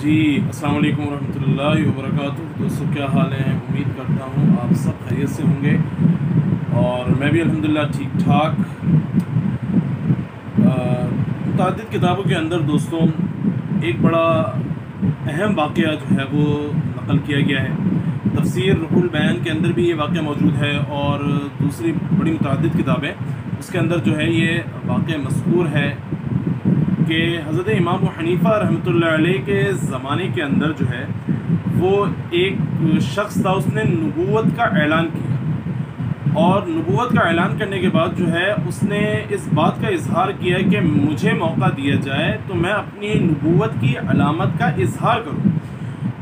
جی السلام علیکم ورحمۃ اللہ وبرکاتہ۔ دوستوں کیا حال ہیں؟ امید کرتا ہوں آپ سب خیریت سے ہوں گے اور میں بھی الحمدللہ ٹھیک ٹھاک۔ متعدد کتابوں کے اندر دوستوں ایک بڑا اہم واقعہ جو ہے وہ نقل کیا گیا ہے۔ تفسیر روح البیان کے اندر بھی یہ واقعہ موجود ہے اور دوسری بڑی متعدد کتابیں اس کے اندر جو ہے یہ واقعہ مذکور ہے کہ حضرت امام ابو حنیفہ رحمۃ اللہ علیہ کے زمانے کے اندر جو ہے وہ ایک شخص تھا، اس نے نبوت کا اعلان کیا اور نبوت کا اعلان کرنے کے بعد جو ہے اس نے اس بات کا اظہار کیا کہ مجھے موقع دیا جائے تو میں اپنی نبوت کی علامت کا اظہار کروں۔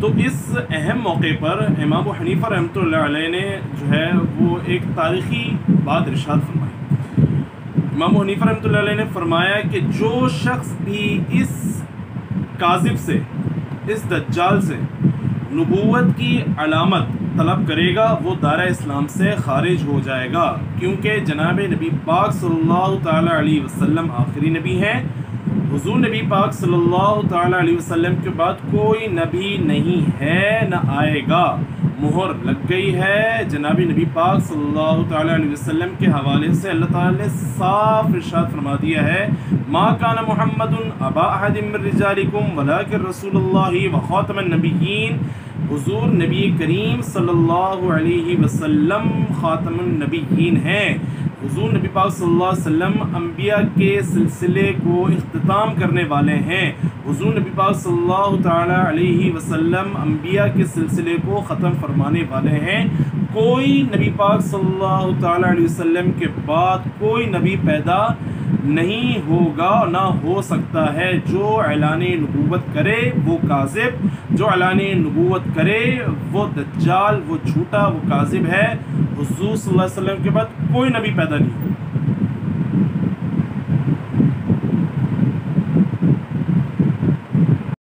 تو اس اہم موقع پر امام ابو حنیفہ رحمۃ اللہ علیہ نے جو ہے وہ ایک تاریخی بات ارشاد فرمائی۔ امام ابو حنیفہ رحمۃ اللہ علیہ نے فرمایا کہ جو شخص بھی اس کاذب سے، اس دجال سے نبوت کی علامت طلب کرے گا وہ دائرہ اسلام سے خارج ہو جائے گا، کیونکہ جناب نبی پاک صلی اللہ تعالیٰ علیہ وسلم آخری نبی ہیں۔ حضور نبی پاک صلی اللہ تعالیٰ علیہ وسلم کے بعد کوئی نبی نہیں ہے نہ آئے گا، مہر لگ گئی ہے۔ جناب نبی پاک صلی اللہ تعالیٰ علیہ وسلم کے حوالے سے اللہ تعالیٰ نے صاف ارشاد فرما دیا ہے، ما کان محمد ابا احد من رجالکم ولکن رسول اللہ وخاتم النبیین۔ حضور نبی کریم صلی اللہ علیہ وسلم خاتم النبیین ہیں۔ حضور نبی پاک صلی اللہ علیہ وسلم انبیاء کے سلسلے کو اختتام کرنے والے ہیں۔ حضور نبی پاک صلی اللہ تعالیٰ علیہ وسلم انبیاء کے سلسلے کو ختم فرمانے والے ہیں۔ کوئی نبی پاک صلی اللہ تعالیٰ علیہ وسلم کے بعد کوئی نبی پیدا نہیں ہوگا، نہ ہو سکتا ہے۔ جو اعلان نبوت کرے وہ کاذب، جو اعلان نبوت کرے وہ دجال، وہ جھوٹا، وہ کاذب ہے۔ حضور صلی اللہ علیہ وسلم کے بعد کوئی نبی پیدا نہیں ہوگا۔